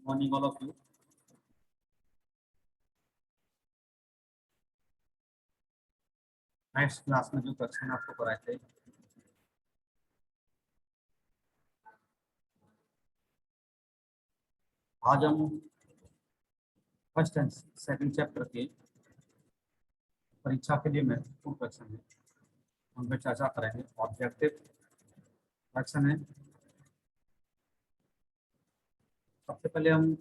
Morning all of you. Next class में जो question आपको कराए थे, आज हम फर्स्ट एंड सेकंड चैप्टर के परीक्षा के लिए महत्वपूर्ण क्वेश्चन है उन पर चर्चा करेंगे। ऑब्जेक्टिव क्वेश्चन है। सबसे पहले हम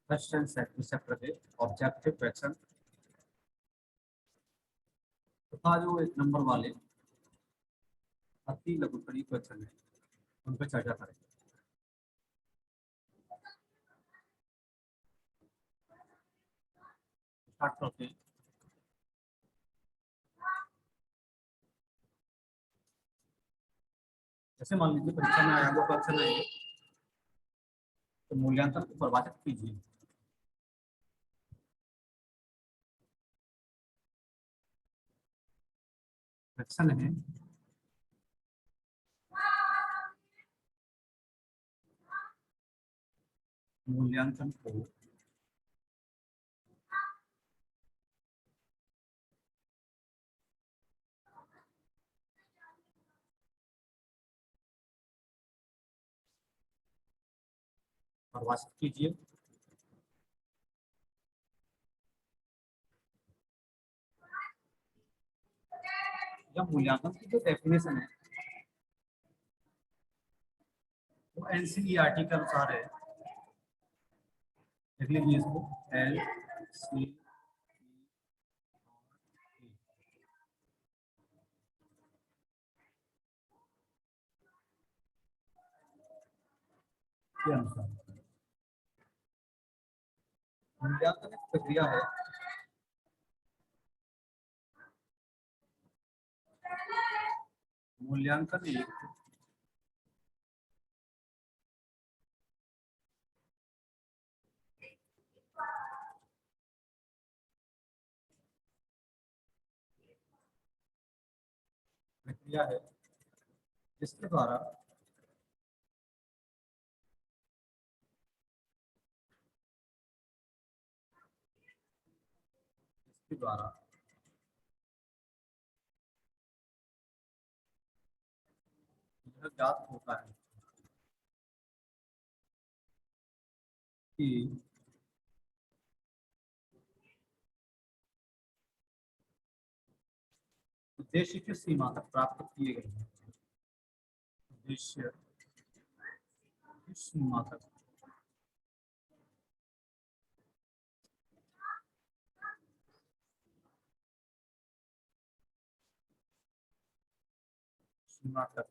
फर्स्ट एंड सेकंड चैप्टर के ऑब्जेक्टिव क्वेश्चन तथा जो एक नंबर वाले अति लघुत्तरीय क्वेश्चन है उन पर चर्चा करेंगे। स्टार्ट करते हैं। जैसे मान लीजिए परीक्षा में आया हुआ क्वेश्चन है, तो मूल्यांकन को परिभाषित कीजिए। क्वेश्चन है मूल्यांकन को परिभाषित कीजिए। या मूल्यांकन की जो डेफिनेशन है वो एनसीईआरटी के अनुसार है। देख लीजिए इसको, एल सी के अनुसार मूल्यांकन एक प्रक्रिया है मूल्यांकन एक प्रक्रिया है जिसके द्वारा यह ज्ञात होता है कि उद्देश्य किस सीमा तक प्राप्त किए गए हैं। उद्देश्य किस सीमा तक सीमा तक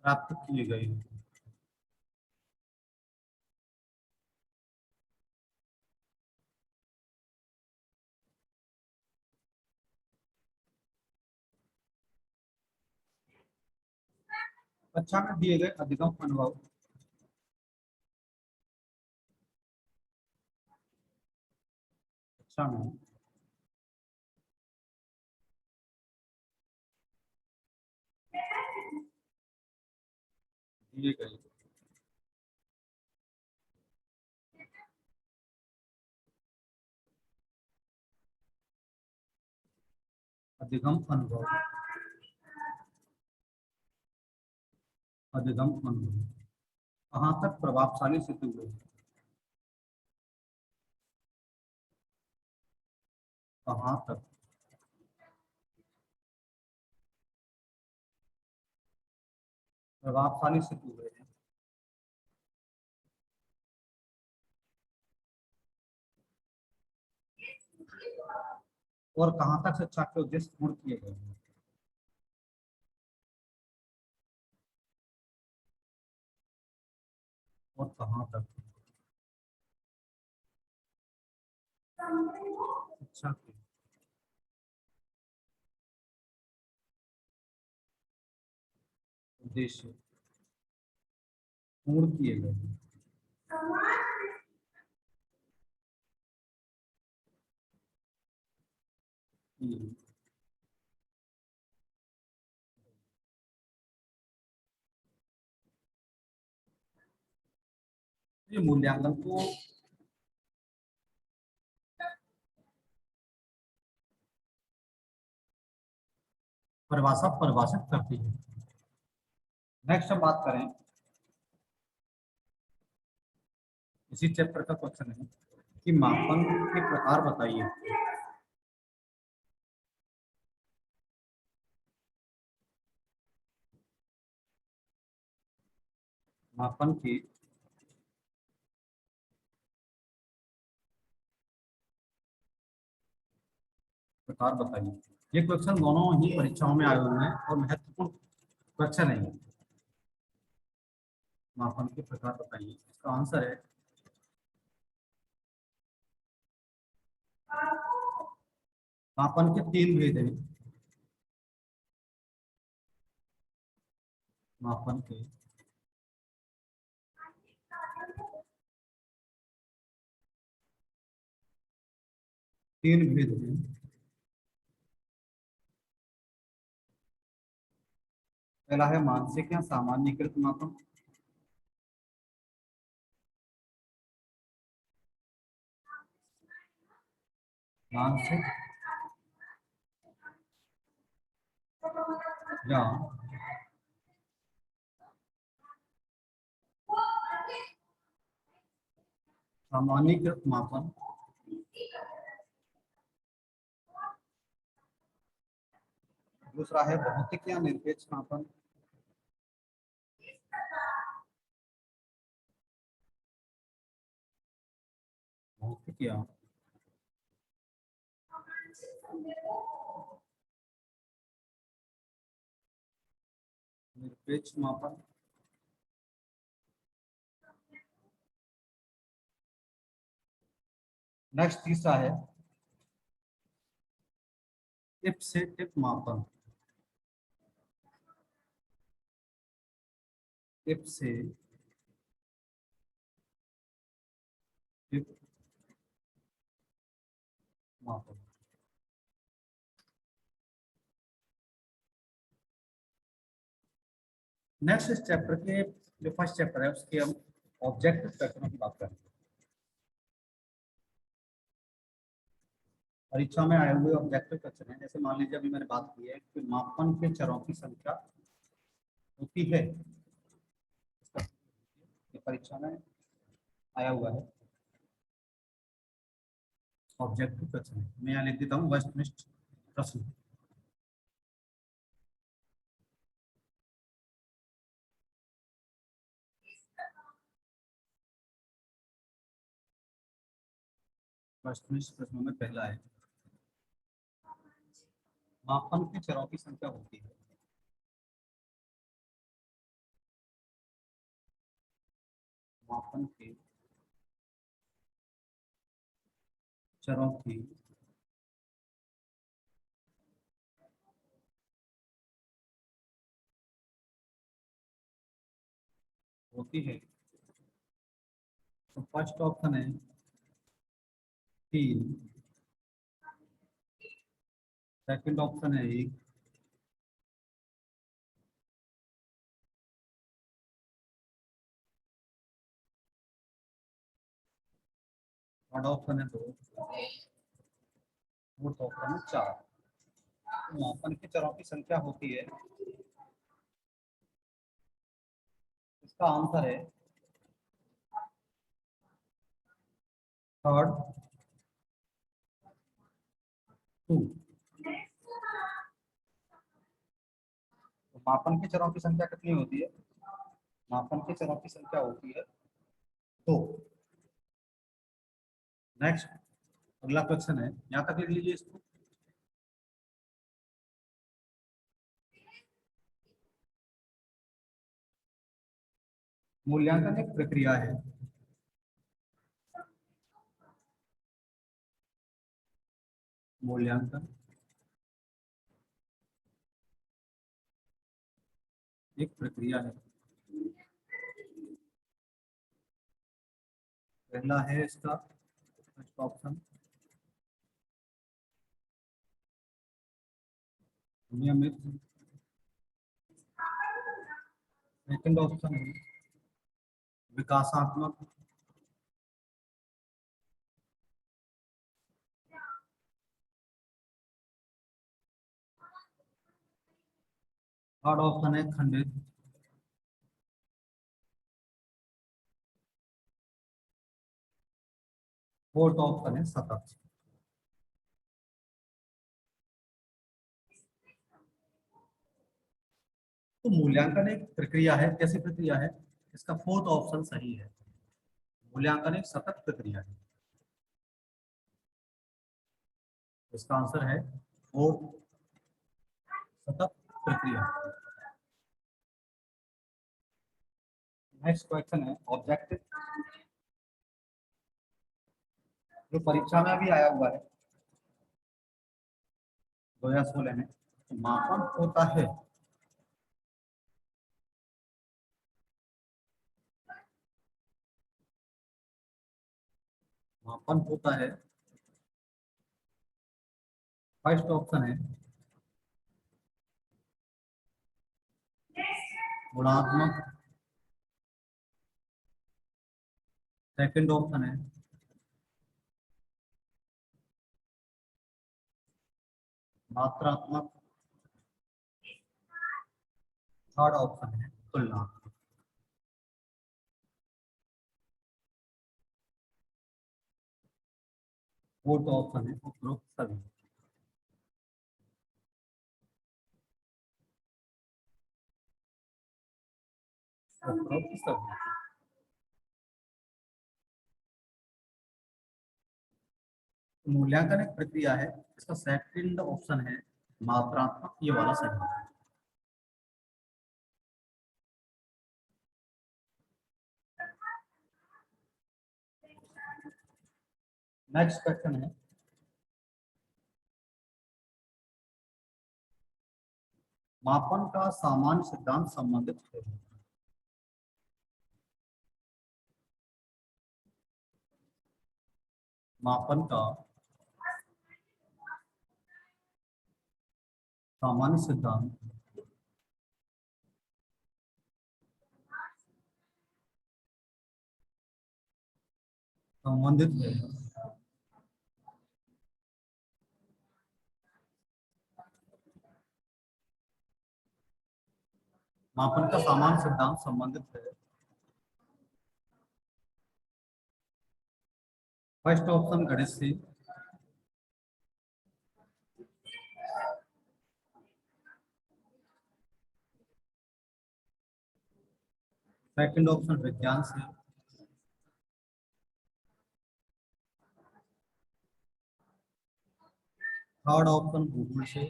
प्राप्त किए गए हैं। कक्षा में दिए गए अधिगम अनुभव कक्षा में दिए गए अधिगम अनुभव कहाँ तक प्रभावशाली सिद्ध हुए। कहाँ तक प्रभावशाली सिद्ध हुए हैं। और कहाँ तक शिक्षा के उद्देश्य पूर्ण किए गए हैं। और कहाँ तक शिक्षा के उद्देश्य पूर्ण किए गए हैं। ये मूल्यांकन को परिभाषित करती है। नेक्स्ट हम बात करें, इसी चैप्टर का क्वेश्चन है कि मापन के प्रकार बताइए। मापन के प्रकार बताइए। ये क्वेश्चन दोनों ही परीक्षाओं में आए हुए हैं और महत्वपूर्ण क्वेश्चन है। मापन के प्रकार बताइए, इसका आंसर है मापन के तीन भेद हैं। मापन के तीन भेद हैं। पहला है मानसिक या सामान्यीकृत मापन। मानसिक या सामान्यीकृत मापन। दूसरा है भौतिक या निरपेक्ष मापन। भौतिक या निरपेक्ष मापन। नेक्स्ट तीसरा है टिप से टिप मापन। टिप से टिप मापन। नेक्स्ट इस चैप्टर के जो फर्स्ट चैप्टर है उसके हम ऑब्जेक्टिव क्वेश्चनों की बात करेंगे। परीक्षा में आए हुए ऑब्जेक्टिव क्वेश्चन है, जैसे मान लीजिए अभी मैंने बात की है कि मापन के चरों की संख्या होती है। ये परीक्षा में आया हुआ है ऑब्जेक्टिव क्वेश्चन है। मैं यहाँ लिख देता हूँ वस्तुनिष्ठ प्रश्न। वस्तुनिष्ठ प्रश्नों में पहला है मापन के चरों की संख्या होती है। मापन के चरों की होती है। तो फर्स्ट ऑप्शन है 3, सेकंड ऑप्शन है 1, थर्ड ऑप्शन है 2, फोर्थ ऑप्शन है 4। तो मापन के चरों की संख्या होती है, इसका आंसर है थर्ड 2। तो मापन के चरों की संख्या कितनी होती है? मापन के चरों की संख्या होती है 2। नेक्स्ट अगला क्वेश्चन है, यहाँ तक लिख लीजिए इसको। मूल्यांकन एक प्रक्रिया है। मूल्यांकन एक प्रक्रिया है। पहला है इसका फर्स्ट ऑप्शन नियमित। सेकंड ऑप्शन है विकासात्मक। थर्ड ऑप्शन है खंडित। फोर्थ ऑप्शन है सतत। तो मूल्यांकन एक प्रक्रिया है, कैसी प्रक्रिया है? इसका फोर्थ ऑप्शन सही है। मूल्यांकन एक सतत प्रक्रिया है। इसका आंसर है फोर्थ, सतत प्रक्रिया। नेक्स्ट क्वेश्चन है ऑब्जेक्टिव, जो परीक्षा में भी आया हुआ है 2016 में। तो मापन होता है मापन होता है, फर्स्ट ऑप्शन है गुणात्मक। सेकंड ऑप्शन है मात्रात्मक। थर्ड ऑप्शन है तुलनात्मक। फोर्थ ऑप्शन है उपरोक्त सभी। उपरोक्त सभी। मूल्यांकन एक प्रक्रिया है, इसका सेकंड ऑप्शन है मात्रात्मक, ये वाला सही है। नेक्स्ट क्वेश्चन है मापन का सामान्य सिद्धांत संबंधित है। मापन का सामान्य सिद्धांत संबंधित है। मापन का सामान्य सिद्धांत संबंधित है। फर्स्ट ऑप्शन गणित से। सेकंड ऑप्शन विज्ञान से। थर्ड ऑप्शन भूगोल से।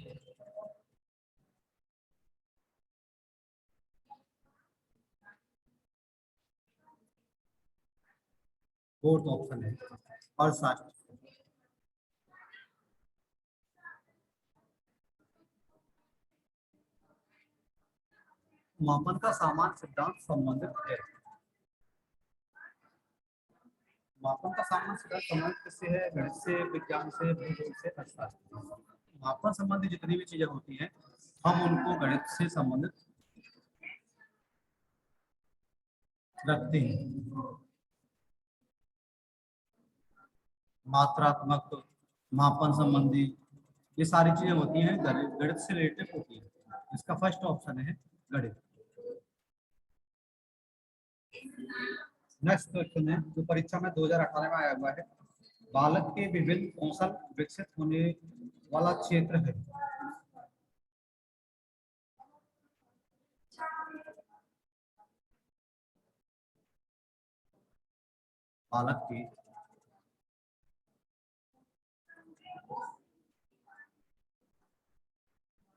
फोर्थ ऑप्शन है अर्थशास्त्र। मापन का सामान्य सिद्धांत संबंधित है। मापन का सामान्य सिद्धांत संबंधित किससे है? गणित से, विज्ञान से, भूगोल से, अर्थशास्त्र से। मापन संबंधी जितनी भी चीजें होती हैं हम उनको गणित से संबंधित रखते हैं। मात्रात्मक, मापन संबंधी, ये सारी चीजें होती हैं गणित से रिलेटेड होती है। इसका फर्स्ट ऑप्शन है गणित। नेक्स्ट क्वेश्चन है जो परीक्षा में 2018 में आया हुआ है, बालक के विभिन्न कौशल विकसित होने वाला क्षेत्र है। बालक के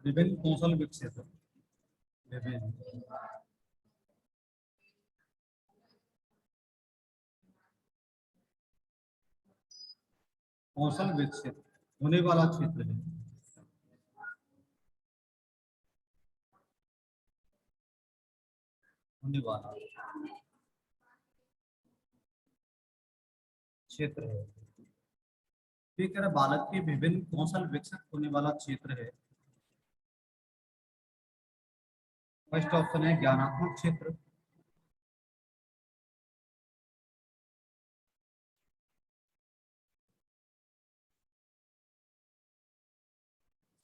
विभिन्न कौशल विकसित, विभिन्न कौशल विकसित होने वाला क्षेत्र है। होने वाला क्षेत्र है। ठीक है, बालक के विभिन्न कौशल विकसित होने वाला क्षेत्र है। फर्स्ट ऑप्शन है ज्ञानात्मक क्षेत्र।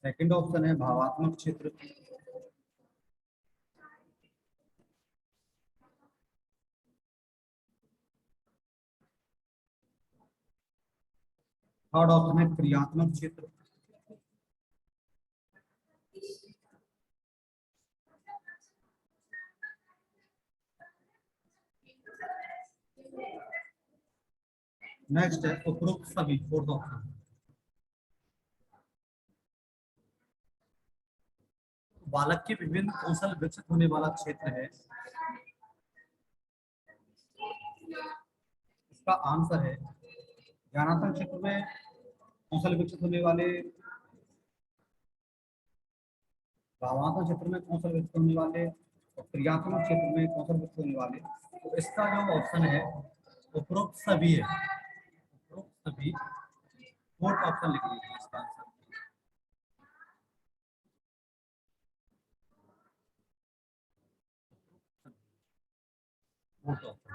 सेकंड ऑप्शन है भावात्मक क्षेत्र। थर्ड ऑप्शन है क्रियात्मक क्षेत्र। नेक्स्ट है उपरोक्त सभी, फोर्थ ऑप्शन। बालक के विभिन्न कौशल विकसित होने वाला क्षेत्र है। इसका आंसर है ज्ञानात्मक क्षेत्र में कौशल विकसित होने वाले, भावात्मक क्षेत्र में कौशल विकसित होने वाले और क्रियात्मक क्षेत्र में कौशल विकसित होने वाले। तो इसका जो ऑप्शन है उपरोक्त सभी है। उपरोक्त सभी फोर्थ ऑप्शन लिख लीजिए इसका आंसर। Fourth option.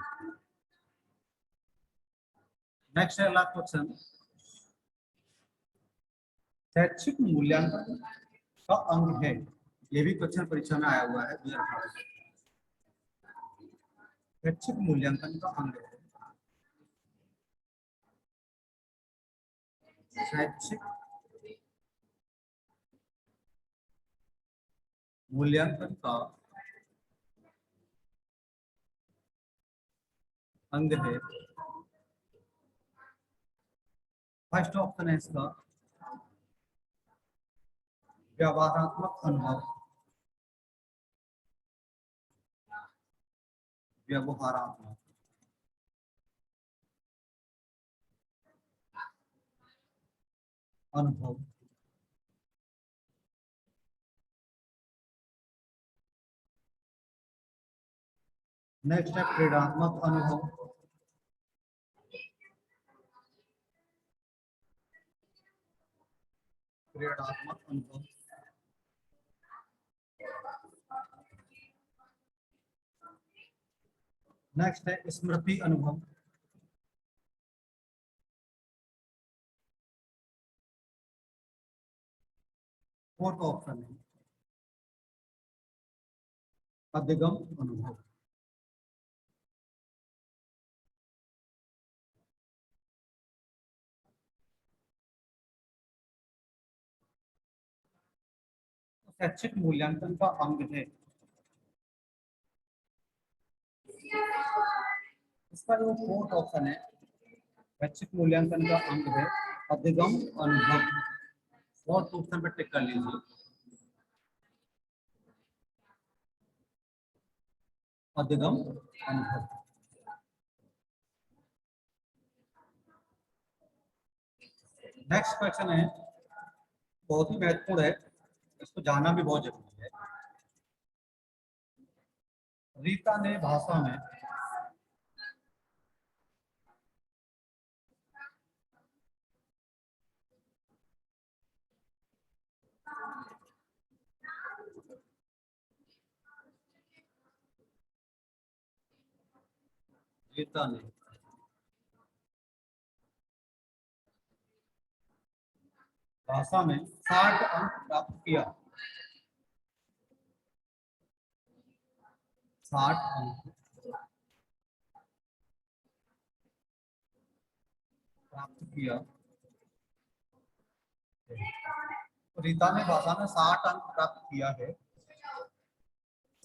नेक्स्ट है अगला क्वेश्चन। शैक्षिक मूल्यांकन का अंग है, ये भी क्वेश्चन परीक्षा में आया हुआ है 2018 से। शैक्षिक मूल्यांकन का अंग है। शैक्षिक मूल्यांकन का अंग है। फर्स्ट ऑप्शन है इसका व्यवहारात्मक अनुभव। व्यवहारात्मक अनुभव। नेक्स्ट है प्रेरणात्मक अनुभव। प्रेरणात्मक अनुभव। नेक्स्ट है स्मृति अनुभव। फोर्थ ऑप्शन है अधिगम अनुभव। शैक्षिक मूल्यांकन का अंग है। इसका जो फोर्थ ऑप्शन है शैक्षिक मूल्यांकन का अंग है अधिगम अनुभव। फोर्थ ऑप्शन पर टिक कर लीजिए, अधिगम अनुभव। नेक्स्ट क्वेश्चन है बहुत ही महत्वपूर्ण है, इसको जानना भी बहुत जरूरी है। रीता ने भाषा में रीता ने भाषा में 60 अंक प्राप्त किया। 60 अंक प्राप्त किया। रीता ने भाषा में 60 अंक प्राप्त किया है।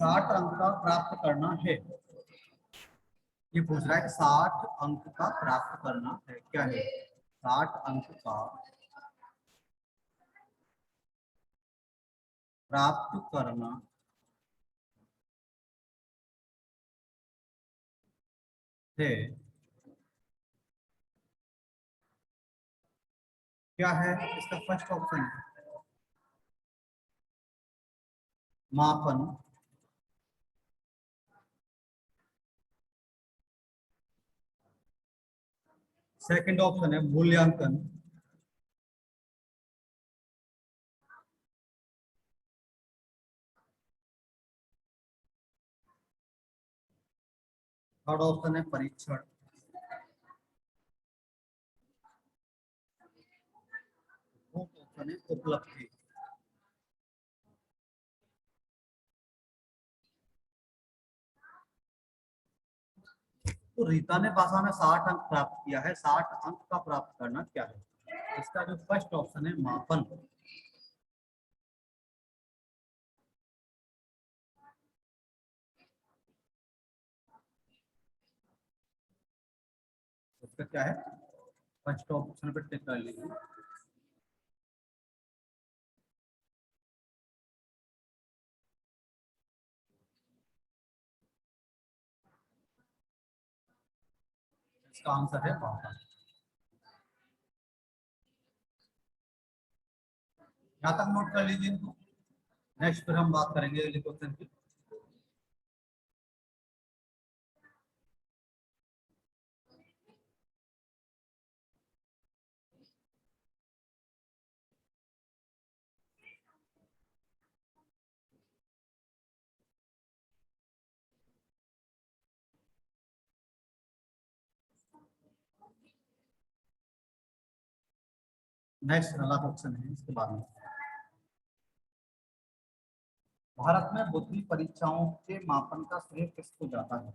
60 अंक का प्राप्त करना है, ये पूछ रहा है कि 60 अंक का प्राप्त करना है, क्या है 60 अंक का प्राप्त करना है, क्या है इसका फर्स्ट ऑप्शन है मापन। सेकंड ऑप्शन है मूल्यांकन। थर्ड ऑप्शन है परीक्षण। फोर्थ ऑप्शन है उपलब्धि। तो रीता ने भाषा में 60 अंक प्राप्त किया है, 60 अंक का प्राप्त करना क्या है। इसका जो फर्स्ट ऑप्शन है मापन, इसका क्या है, फर्स्ट ऑप्शन पे टिक कर लीजिए। इसका आंसर है मापन। यहाँ तक नोट कर लीजिए इनको। नेक्स्ट फिर हम बात करेंगे अगले क्वेश्चन की। नेक्स्ट अगला क्वेश्चन है इसके बाद में। भारत में बुद्धि परीक्षाओं के मापन का श्रेय किसको जाता है?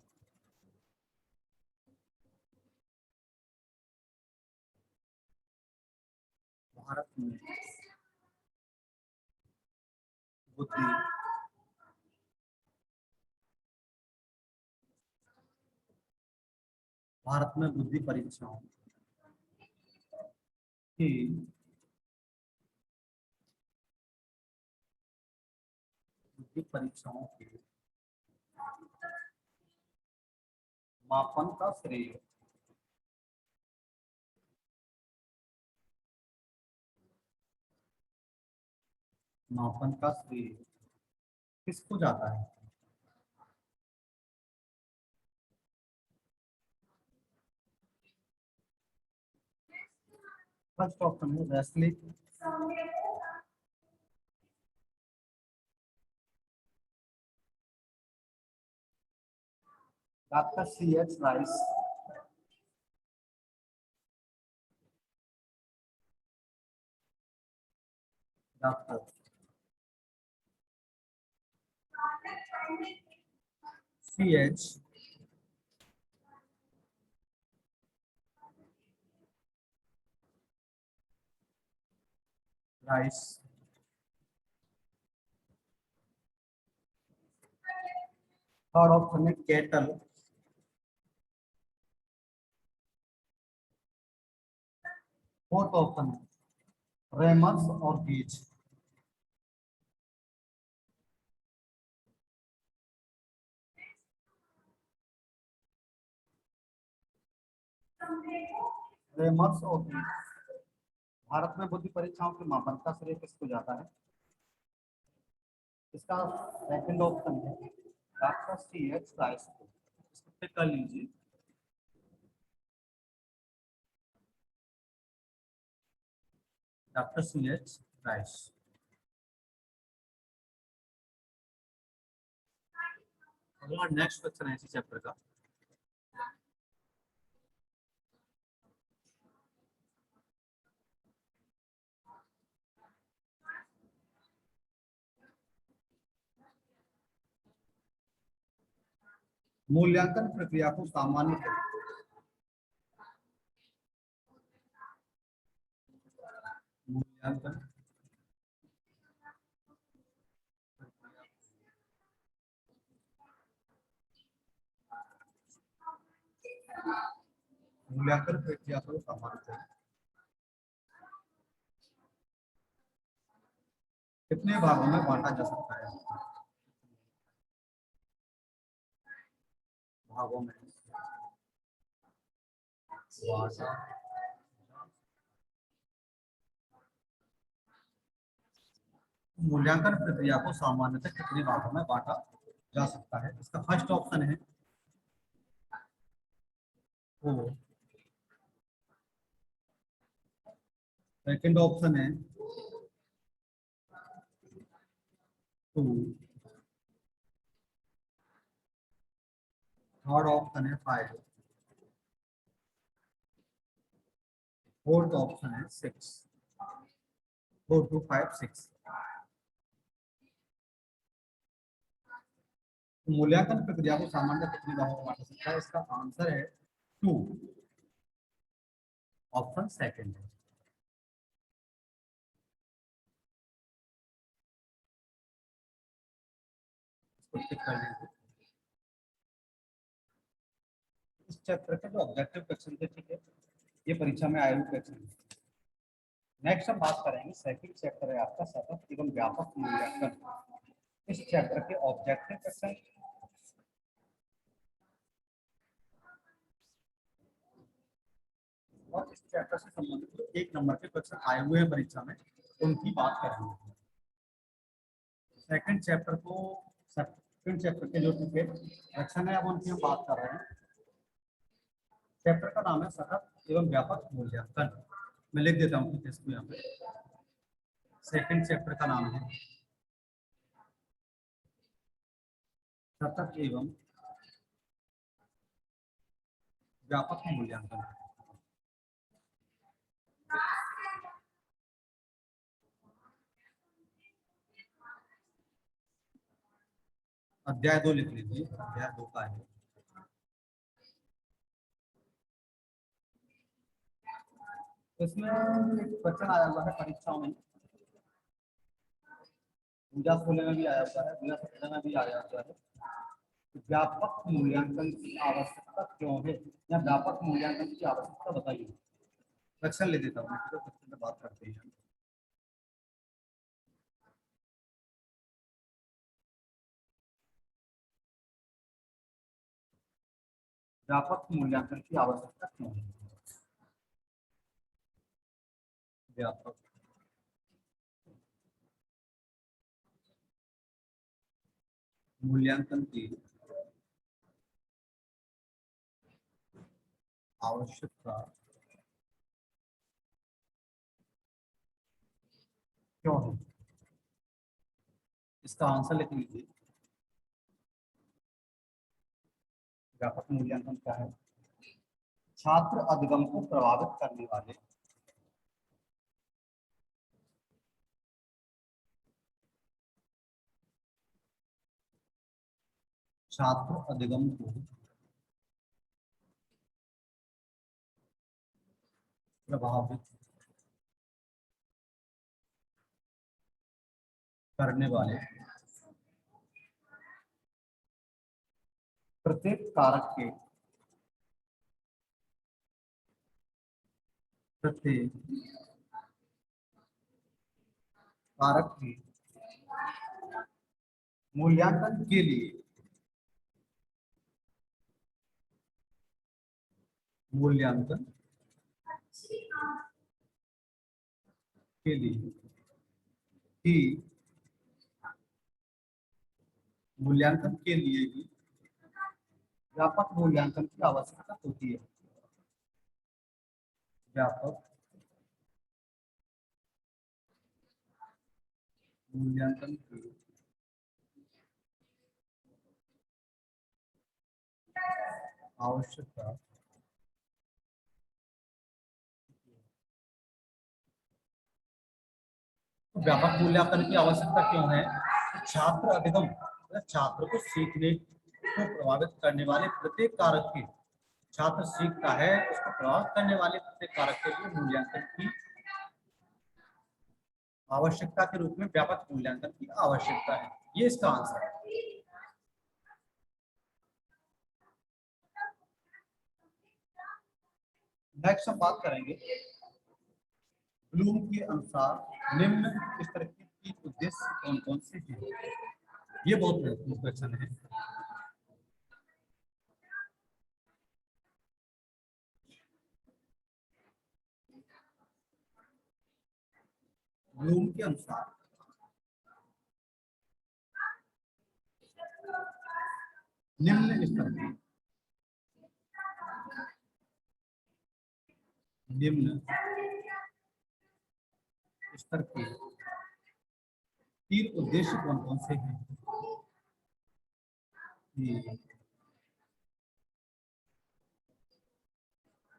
भारत में बुद्धि भारत में बुद्धि परीक्षाओं की बुद्धि परीक्षाओं के मापन का श्रेय मापन का श्रेय किसको जाता है? फर्स्ट ऑप्शन है Wesley, doctor C.H. Rice, doctor C.H. Rice, third option है केटल, फोर्थ ऑप्शन है रेमर्स और गेज। रेमर्स और गेज। भारत में बुद्धि परीक्षाओं के मापन का श्रेय किसको जाता है? इसका सेकंड ऑप्शन है डॉक्टर C.H. राइस को। इसको टिक कर लीजिए। Doctor C.H. राइस। अगला नेक्स्ट क्वेश्चन है इसी चैप्टर का। मूल्यांकन प्रक्रिया को सामान्य मूल्यांकन मूल्यांकन प्रक्रिया को सामान्य कितने भागों में बांटा जा सकता है? भागों में बांटा मूल्यांकन प्रक्रिया को सामान्यतः कितने भागों में बांटा जा सकता है? इसका फर्स्ट ऑप्शन है वो, सेकंड ऑप्शन है 2, थर्ड ऑप्शन है 5, फोर्थ ऑप्शन है 6। 4 2 5 6। मूल्यांकन प्रक्रिया को सामान्य कितने भागों में बांटा सकता है? इसका आंसर है 2, ऑप्शन सेकंड है। कुछ टिक कर लीजिए। इस चैप्टर के जो ऑब्जेक्टिव क्वेश्चन थे, ठीक है, ये परीक्षा में आए हुए क्वेश्चन। नेक्स्ट हम बात करेंगे, सेकंड चैप्टर है आपका सतत एवं व्यापक मूल्यांकन। इस चैप्टर के ऑब्जेक्टिव क्वेश्चन और इस चैप्टर से संबंधित जो 1 नंबर के क्वेश्चन आए हुए हैं परीक्षा में, उनकी बात करेंगे। सेकंड चैप्टर के जो क्वेश्चन है, अब उनकी हम बात कर रहे हैं। चैप्टर का नाम है सतत एवं व्यापक मूल्यांकन। मैं लिख देता हूँ इसको यहाँ पे। सेकंड चैप्टर का नाम है सतत एवं व्यापक मूल्यांकन। अध्याय 2 लिख लीजिए, अध्याय 2 का है। इसमें एक क्वेश्चन आया हुआ है परीक्षाओं में, 2016 में भी आया हुआ है, 2017 में भी आया हुआ है। व्यापक मूल्यांकन की आवश्यकता क्यों है, या व्यापक मूल्यांकन की आवश्यकता बताइए। क्वेश्चन ले देता हूँ, तो क्वेश्चन पे बात करते हैं। व्यापक मूल्यांकन की आवश्यकता क्यों है। व्यापक मूल्यांकन की आवश्यकता क्यों है, इसका आंसर लिख लीजिए। व्यापक मूल्यांकन क्या है। छात्र अधिगम को प्रभावित करने वाले छात्र अधिगम को प्रभावित करने वाले प्रत्येक कारक के मूल्यांकन के लिए ही मूल्यांकन के लिए ही व्यापक मूल्यांकन की आवश्यकता होती है। व्यापक मूल्यांकन की आवश्यकता तो व्यापक मूल्यांकन की आवश्यकता क्यों है। छात्र अधिगम छात्र को सीखने को प्रभावित करने वाले प्रत्येक कारक की, छात्र सीखता है उसको प्रभावित करने वाले प्रत्येक कारक के लिए मूल्यांकन की आवश्यकता के रूप में व्यापक मूल्यांकन की आवश्यकता है। ये इसका आंसर है। नेक्स्ट हम बात करेंगे, ब्लूम के अनुसार निम्न स्तर की उद्देश्य कौन कौन से हैं। ये बहुत महत्वपूर्ण क्वेश्चन है। ब्लूम के अनुसार निम्न स्तर के 3 उद्देश्य कौन कौन से हैं।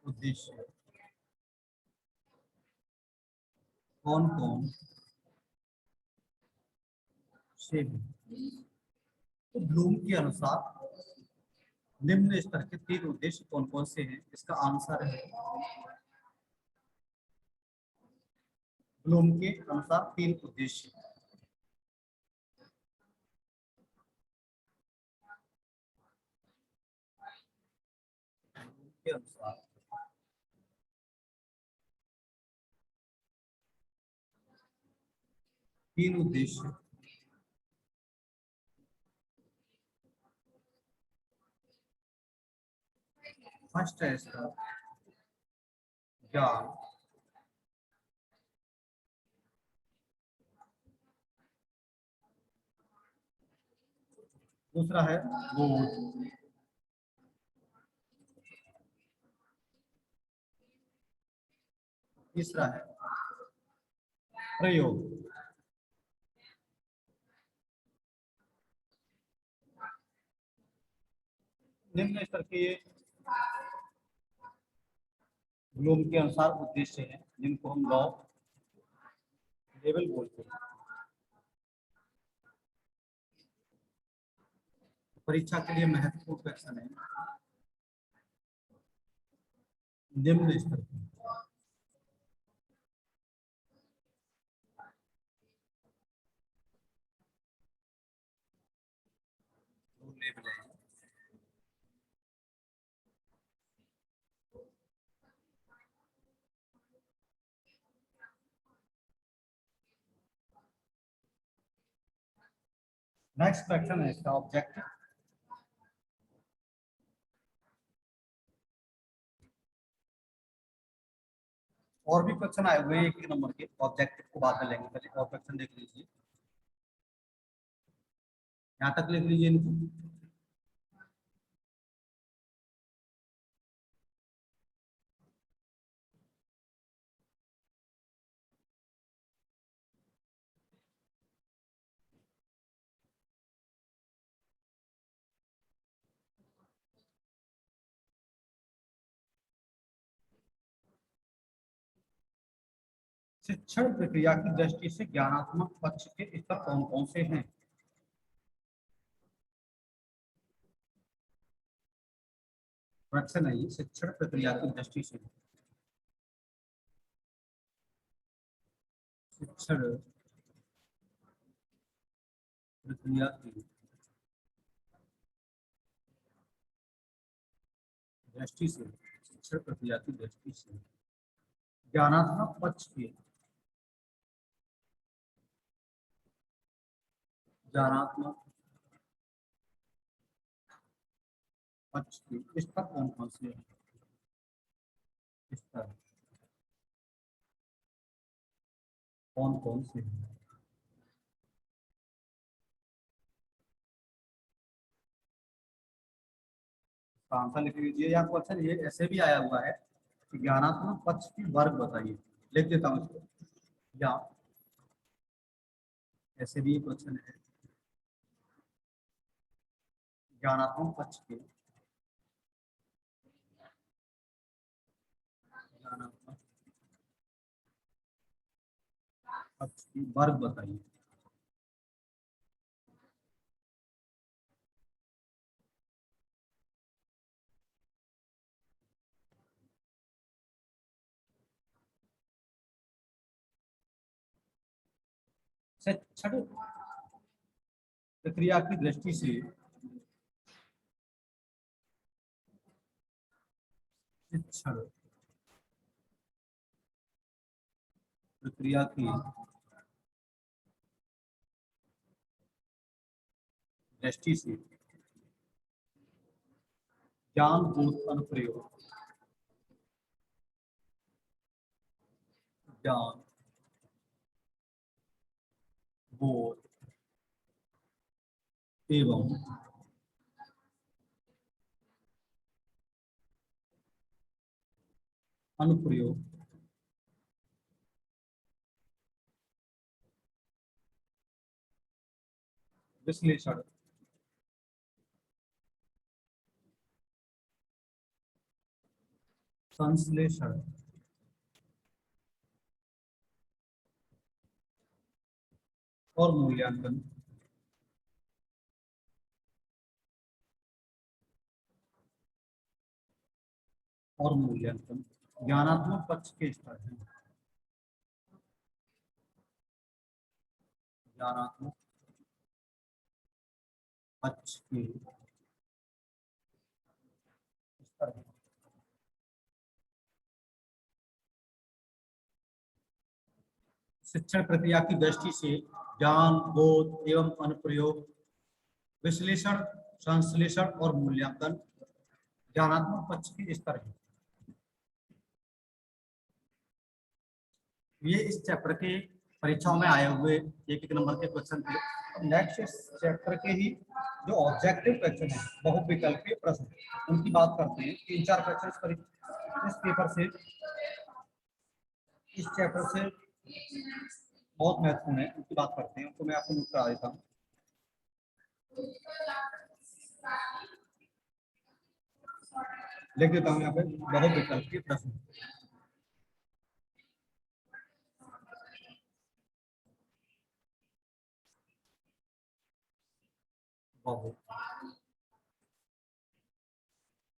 उद्देश्य कौन कौन से हैं। तो ब्लूम के अनुसार निम्न स्तर के 3 उद्देश्य कौन कौन से हैं, इसका आंसर है ब्लूम के अनुसार 3 उद्देश्य। के अनुसार तीन उद्देश्य फर्स्ट है इसका ज्ञान, दूसरा है बोध, तीसरा है प्रयोग। निम्न स्तर के ब्लूम के अनुसार उद्देश्य हैं जिनको हम लॉ लेवल बोलते हैं। परीक्षा के लिए महत्वपूर्ण क्वेश्चन है निम्न स्तर के। लेवल है नेक्स्ट क्वेश्चन है इसका ऑब्जेक्टिव। और भी क्वेश्चन आए हुए हैं एक नंबर के, ऑब्जेक्टिव को बाद में लेंगे, पहले और क्वेश्चन देख लीजिए, यहाँ तक लिख लीजिए इनको। शिक्षण प्रक्रिया की दृष्टि से ज्ञानात्मक पक्ष के स्तर कौन कौन से हैं? प्रश्न है ये, शिक्षण प्रक्रिया की दृष्टि से शिक्षण प्रक्रिया की दृष्टि से, शिक्षण प्रक्रिया की दृष्टि से ज्ञानात्मक पक्ष के, ज्ञानात्मक पक्ष के स्तर कौन कौन से हैं? स्तर कौन कौन से हैं? आंसर लिख लीजिए, या क्वेश्चन ये ऐसे भी आया हुआ है कि ज्ञानात्मक पक्ष की वर्ग बताइए, लिख देता हूँ इसको, या ऐसे भी क्वेश्चन है ज्ञानात्मक पक्ष के, ज्ञानात्मक पक्ष की वर्ग बताइए। शिक्षण प्रक्रिया की दृष्टि से शिक्षण प्रक्रिया की दृष्टि से ज्ञान बोध अनुप्रयोग, ज्ञान बोध एवं अनुप्रयोग विश्लेषण संश्लेषण और मूल्यांकन ज्ञानात्मक पक्ष के स्तर हैं। ज्ञानात्मक पक्ष के स्तर हैं। शिक्षण प्रक्रिया की दृष्टि से ज्ञान, बोध एवं अनुप्रयोग, विश्लेषण, संश्लेषण और मूल्यांकन ज्ञानात्मक पक्ष के स्तर है। ये इस चैप्टर के परीक्षाओं में आए हुए एक नंबर के क्वेश्चन थे। नेक्स्ट इस चैप्टर के ही जो ऑब्जेक्टिव क्वेश्चन है, बहुविकल्पीय प्रश्न, उनकी बात करते हैं। 3-4 क्वेश्चन इस पेपर से, इस चैप्टर से बहुत महत्वपूर्ण है, उनकी बात करते हैं। उनको मैं आपको नोट करा देता हूँ। लिख देता हूँ यहाँ पे बहुविकल्पीय प्रश्न।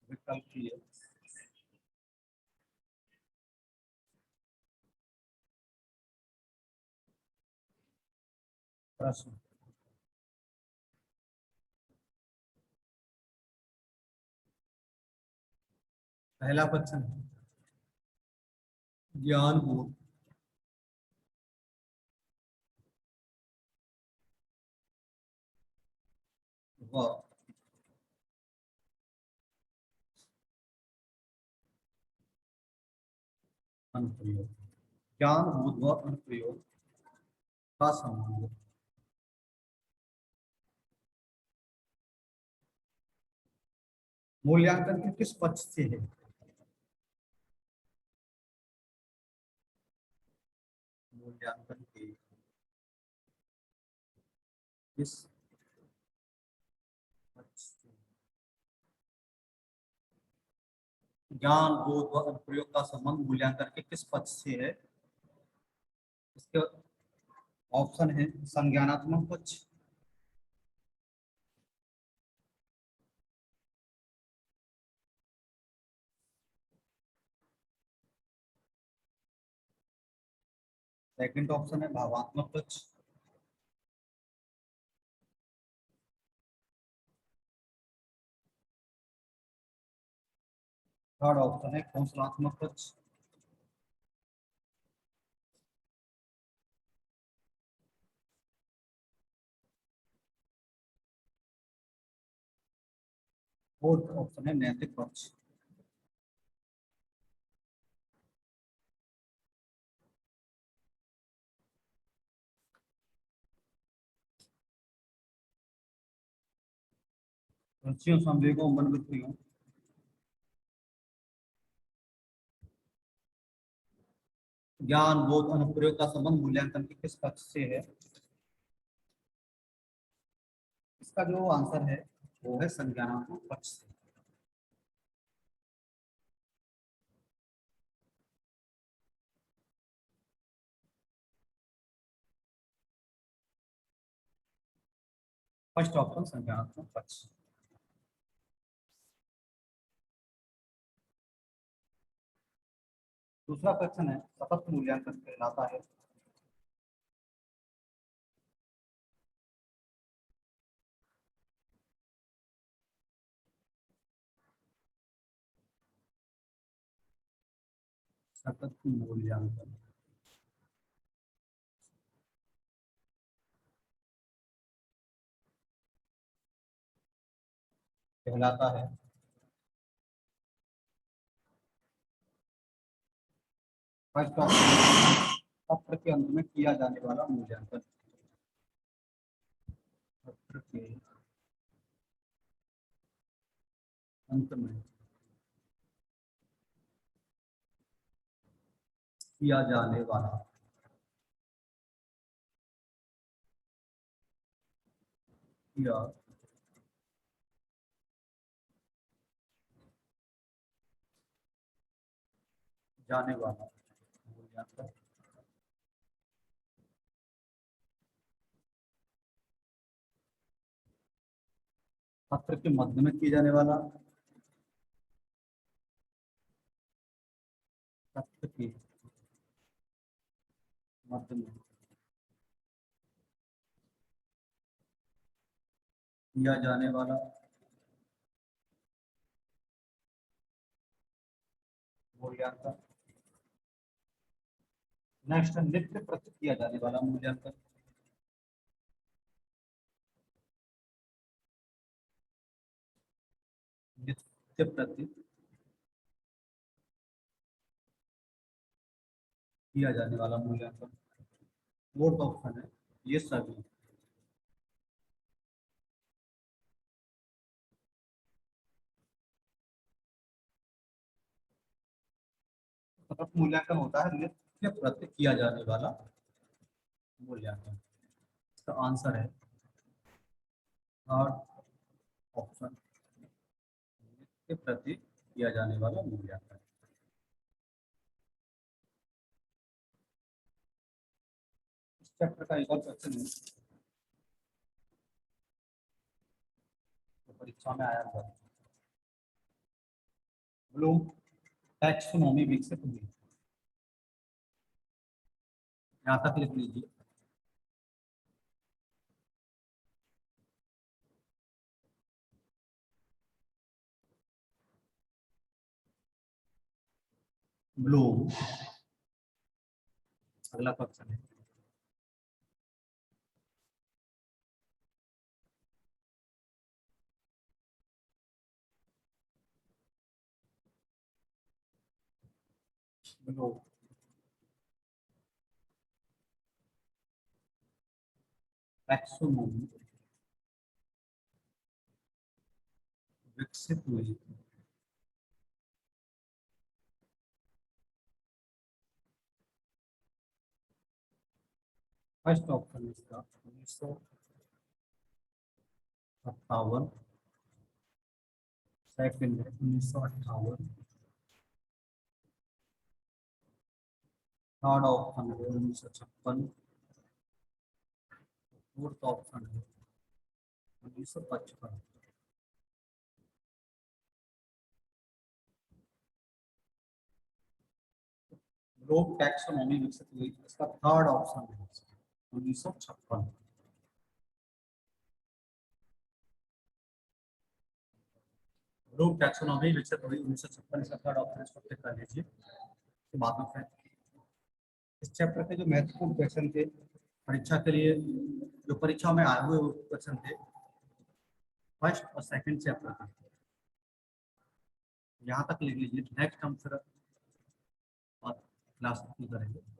बहुविकल्पीय प्रश्न। पहला क्वेश्चन, ज्ञान बोध। व अनुप्रयोग, ज्ञान बोध व अनुप्रयोग का संबंध। मूल्यांकन के किस पक्ष से है? मूल्यांकन के किस पक्ष से? ज्ञान, बोध व अनुप्रयोग का संबंध मूल्यांकन के किस पक्ष से है? इसके ऑप्शन है संज्ञानात्मक पक्ष, सेकंड ऑप्शन है भावात्मक पक्ष, थर्ड ऑप्शन है घोषणात्मक पक्ष। फोर्थ ऑप्शन है नैतिक पक्ष। रुचियों, संवेगों, मन वृत्तियों, ज्ञान, बोध, अनुप्रयोग का संबंध मूल्यांकन के किस पक्ष से है? इसका जो आंसर है वो है संज्ञानात्मक पक्ष से। फर्स्ट ऑप्शन संज्ञानात्मक पक्ष। दूसरा क्वेश्चन है सतत मूल्यांकन कहलाता है। सतत मूल्यांकन कहलाता है फर्स्ट ऑप्शन सत्र के अंत में किया जाने वाला मूल्यांकन। सत्र के अंत में किया जाने वाला किया जाने वाला मूल्यांकन सत्र के मध्य में किया जाने वाला, सत्र के मध्य में किया जाने वाला मूल्यांकन नेक्स्ट नित्य प्रति किया जाने वाला मूल्यांकन। नित्य प्रति किया जाने वाला मूल्यांकन। फोर्थ ऑप्शन है ये सभी। मतलब मूल्यांकन होता है नित्य प्रति किया जाने वाला मूल्यांकन। तो आंसर है थर्ड ऑप्शन, नित्य प्रति किया जाने वाला मूल्यांकन। इस चैप्टर का एक और क्वेश्चन है तो परीक्षा में आया था। ब्लूम टैक्सोनॉमी विकसित हुई। यहाँ तक लिख लीजिए। ब्लूम, अगला क्वेश्चन है ब्लूम टैक्सोनॉमी विकसित हुई। फर्स्ट ऑप्शन इसका 1958, सेकंड है 1958, थर्ड ऑप्शन है 1956, फोर्थ ऑप्शन है 1955। ग्लोब टैक्सोनॉमी विकसित हुई, इसका थर्ड ऑप्शन है 1956। ग्लोब टैक्सोनॉमी विकसित हुई 1956, इसका थर्ड ऑप्शन, इसको टिक कर लीजिए। तो बाद में फिर इस चैप्टर के जो महत्वपूर्ण क्वेश्चन थे परीक्षा के लिए, जो परीक्षा में आए हुए क्वेश्चन थे फर्स्ट और सेकंड चैप्टर के, यहाँ तक लिख लीजिए। नेक्स्ट हम फिर और क्लास करेंगे।